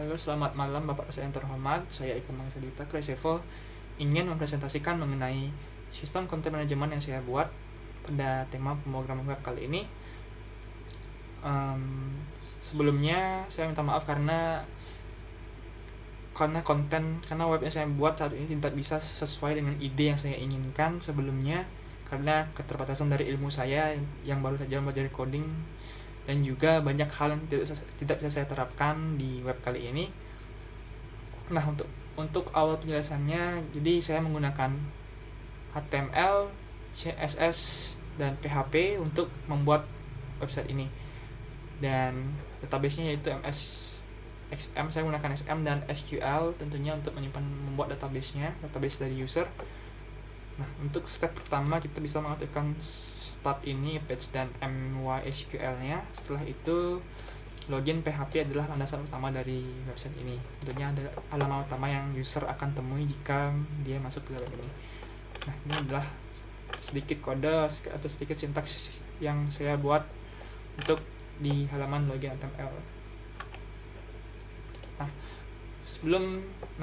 Halo, selamat malam Bapak saya yang terhormat. Saya Ika Mangsadita Kresevo ingin mempresentasikan mengenai sistem konten manajemen yang saya buat pada tema pemrograman web kali ini. Sebelumnya saya minta maaf karena web yang saya buat saat ini tidak bisa sesuai dengan ide yang saya inginkan sebelumnya, karena keterbatasan dari ilmu saya yang baru saja belajar coding, dan juga banyak hal yang tidak bisa saya terapkan di web kali ini. Nah, untuk awal penjelasannya, jadi saya menggunakan HTML, CSS, dan PHP untuk membuat website ini. Dan database-nya yaitu XM, saya menggunakan XM dan SQL tentunya untuk membuat database dari user. Nah, untuk step pertama kita bisa mengaktifkan start ini, page dan MySQL-nya. Setelah itu login PHP adalah landasan utama dari website ini. Tentunya ada halaman utama yang user akan temui jika dia masuk ke web ini. Nah, ini adalah sedikit kode atau sedikit sintaks yang saya buat untuk di halaman login HTML.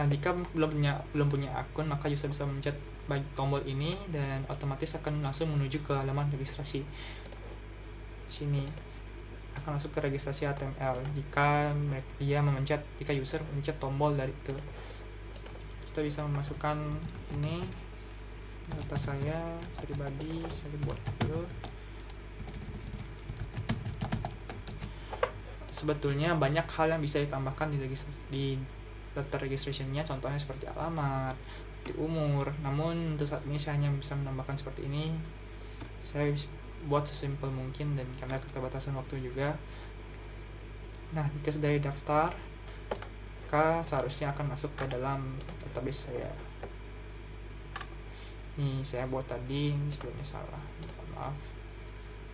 Jika belum punya akun, maka user bisa mencet tombol ini dan otomatis akan langsung menuju ke halaman registrasi. Sini akan masuk ke registrasi HTML jika user mencet tombol dari itu. Kita bisa memasukkan ini data saya pribadi, saya buat dulu. Sebetulnya banyak hal yang bisa ditambahkan di data registration-nya, contohnya seperti alamat, seperti umur. Namun untuk saat ini saya hanya bisa menambahkan seperti ini. Saya buat sesimpel mungkin dan karena keterbatasan waktu juga. Nah, jika sudah daftar, maka seharusnya akan masuk ke dalam database saya. Ini saya buat tadi, ini sebelumnya salah, maaf.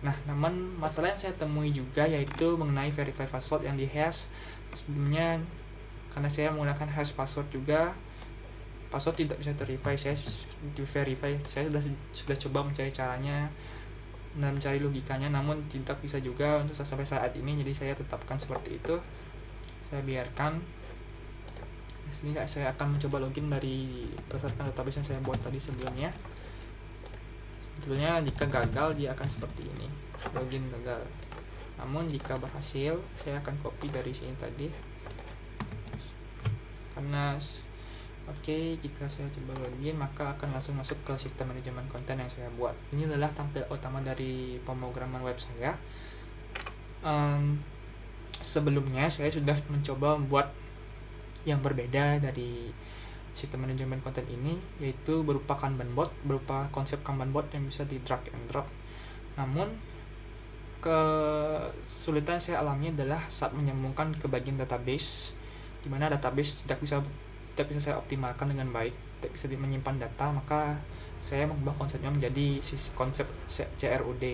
Nah, namun masalah yang saya temui juga yaitu mengenai verify password yang di hash. Sebelumnya karena saya menggunakan hash password juga, password tidak bisa terverify. Saya sudah coba mencari caranya dan mencari logikanya, namun tidak bisa juga untuk sampai saat ini. Jadi saya tetapkan seperti itu. Saya biarkan. Di sini saya akan mencoba login dari berdasarkan database yang saya buat tadi sebelumnya. Sebetulnya jika gagal dia akan seperti ini, login gagal. Namun jika berhasil, saya akan copy dari sini tadi. Jika saya coba login, maka akan langsung masuk ke sistem manajemen konten yang saya buat. Ini adalah tampilan utama dari pemrograman web saya. Sebelumnya saya sudah mencoba membuat yang berbeda dari sistem manajemen konten ini, yaitu berupa konsep Kanban bot yang bisa di drag and drop. Namun kesulitan saya alami adalah saat menyambungkan ke bagian database, di mana database tidak bisa saya optimalkan dengan baik, tidak bisa menyimpan data. Maka saya mengubah konsepnya menjadi konsep CRUD.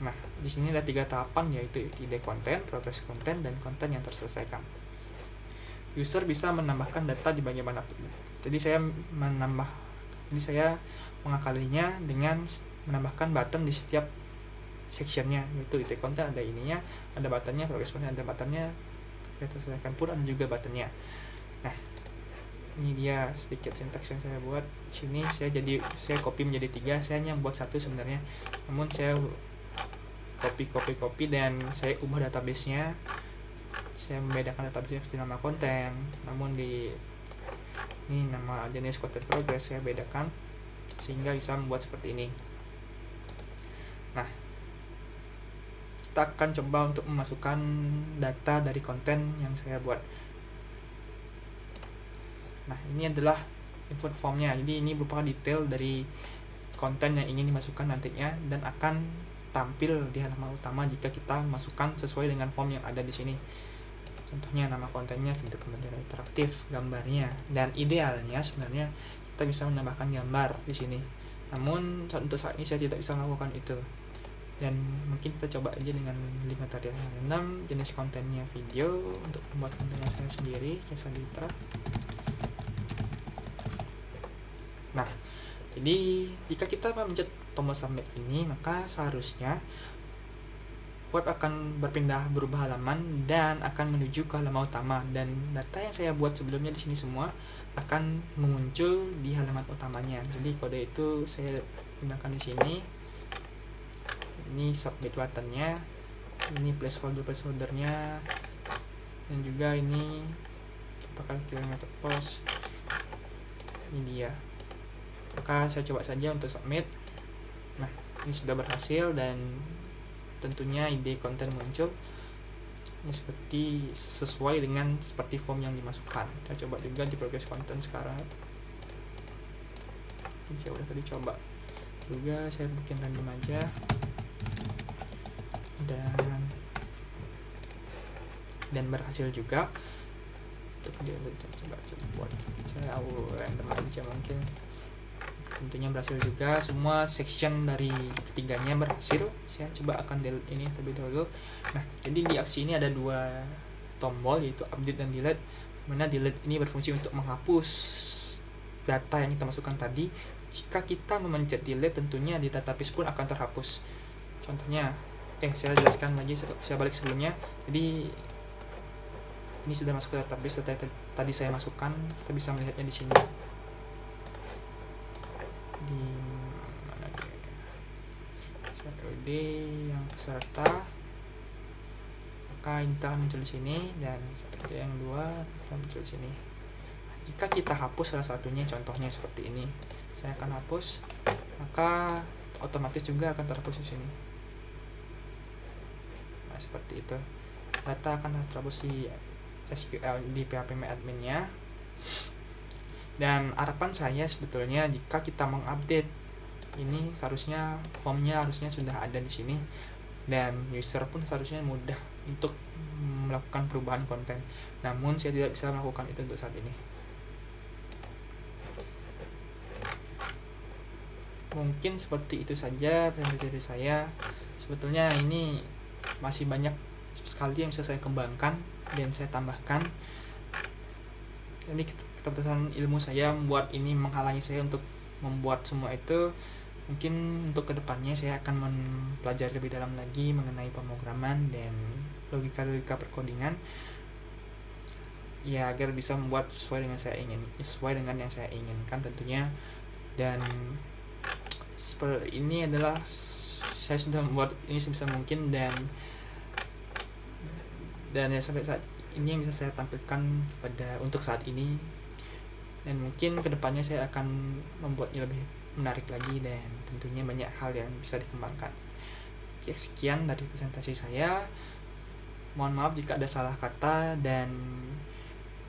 Nah, di sini ada 3 tahapan, yaitu ide konten, progres konten, dan konten yang terselesaikan. User bisa menambahkan data di bagian manapun. Jadi saya mengakalinya dengan menambahkan button di setiap sectionnya, yaitu ide konten ada ininya, ada buttonnya, progres konten ada buttonnya, terselesaikan pun ada juga buttonnya. Nah, ini dia sedikit sintaks yang saya buat. Sini saya copy menjadi 3. Saya hanya buat 1 sebenarnya, namun saya copy dan saya ubah database-nya. Saya membedakan database seperti nama konten, namun ini nama jenis konten progress saya bedakan sehingga bisa membuat seperti ini. Nah, kita akan coba untuk memasukkan data dari konten yang saya buat. Nah, ini adalah input formnya. Jadi ini merupakan detail dari konten yang ingin dimasukkan nantinya dan akan tampil di halaman utama jika kita masukkan sesuai dengan form yang ada di sini. Contohnya nama kontennya, fitur konten interaktif, gambarnya, dan idealnya sebenarnya kita bisa menambahkan gambar di sini. Namun untuk saat ini saya tidak bisa melakukan itu. Dan mungkin kita coba aja dengan link material yang random. Jenis kontennya video, untuk membuat kontennya saya sendiri, Casaditra. Nah, jadi jika kita mencet tombol submit ini, maka seharusnya web akan berubah halaman dan akan menuju ke halaman utama, dan data yang saya buat sebelumnya di sini semua akan muncul di halaman utamanya. Jadi kode itu saya gunakan di sini. Ini submit buttonnya, ini placeholdernya, dan juga ini apakah kilometer post. Ini dia. Maka saya coba saja untuk submit. Nah, ini sudah berhasil dan tentunya ide konten muncul. Ini seperti sesuai dengan seperti form yang dimasukkan. Saya coba juga di progress konten sekarang. Mungkin saya udah tadi coba juga, saya bikin random aja. Dan berhasil juga. Coba buat saya random aja, mungkin tentunya berhasil juga. Semua section dari ketiganya berhasil. Saya coba akan delete ini terlebih dahulu. Nah, jadi di aksi ini ada dua tombol, yaitu update dan delete. Mana delete ini berfungsi untuk menghapus data yang kita masukkan tadi. Jika kita memencet delete, tentunya di database pun akan terhapus. Contohnya, saya jelaskan lagi, saya balik sebelumnya. Jadi ini sudah masuk ke database, data tadi saya masukkan, kita bisa melihatnya di sini. Di mana dia? Yang peserta, maka ini akan muncul di sini, dan yang dua akan muncul di sini. Jika kita hapus salah satunya, contohnya seperti ini, saya akan hapus, maka otomatis juga akan terhapus di sini. Nah, seperti itu. Data akan terhapus di SQL di phpMyAdmin-nya. Dan harapan saya sebetulnya jika kita mengupdate ini, seharusnya formnya harusnya sudah ada di sini, dan user pun seharusnya mudah untuk melakukan perubahan konten. Namun saya tidak bisa melakukan itu untuk saat ini. Mungkin seperti itu saja presentasi dari saya. Sebetulnya ini masih banyak sekali yang bisa saya kembangkan dan saya tambahkan. Ini keterbatasan ilmu saya membuat ini menghalangi saya untuk membuat semua itu. Mungkin untuk kedepannya saya akan mempelajari lebih dalam lagi mengenai pemrograman dan logika-logika perkodingan, ya agar bisa membuat sesuai dengan yang saya inginkan tentunya. Dan seperti ini adalah saya sudah membuat ini sebisa mungkin, dan ya sampai saat ini yang bisa saya tampilkan untuk saat ini, dan mungkin kedepannya saya akan membuatnya lebih menarik lagi, dan tentunya banyak hal yang bisa dikembangkan. Oke, sekian dari presentasi saya. Mohon maaf jika ada salah kata dan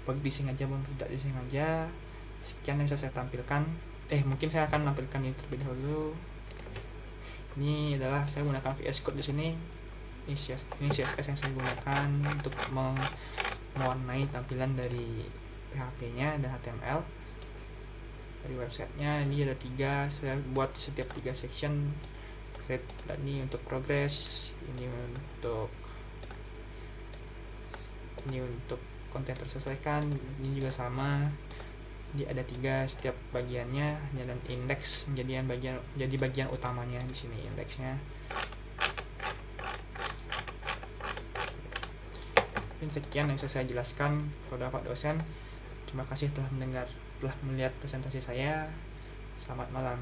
bagi disengaja maupun tidak disengaja. Sekian yang bisa saya tampilkan. Mungkin saya akan menampilkan ini terlebih dahulu. Ini adalah saya menggunakan VS Code di sini. Ini CSS yang saya gunakan untuk mewarnai tampilan dari PHP-nya dan HTML dari websitenya. Ini ada 3, saya buat setiap 3 section. Create, dan ini untuk progress, ini untuk konten terselesaikan, ini juga sama. Jadi ada 3 setiap bagiannya, dan indeks menjadi bagian utamanya di sini indeksnya. Mungkin sekian yang bisa saya jelaskan kepada Pak dosen. Terima kasih telah melihat presentasi saya. Selamat malam.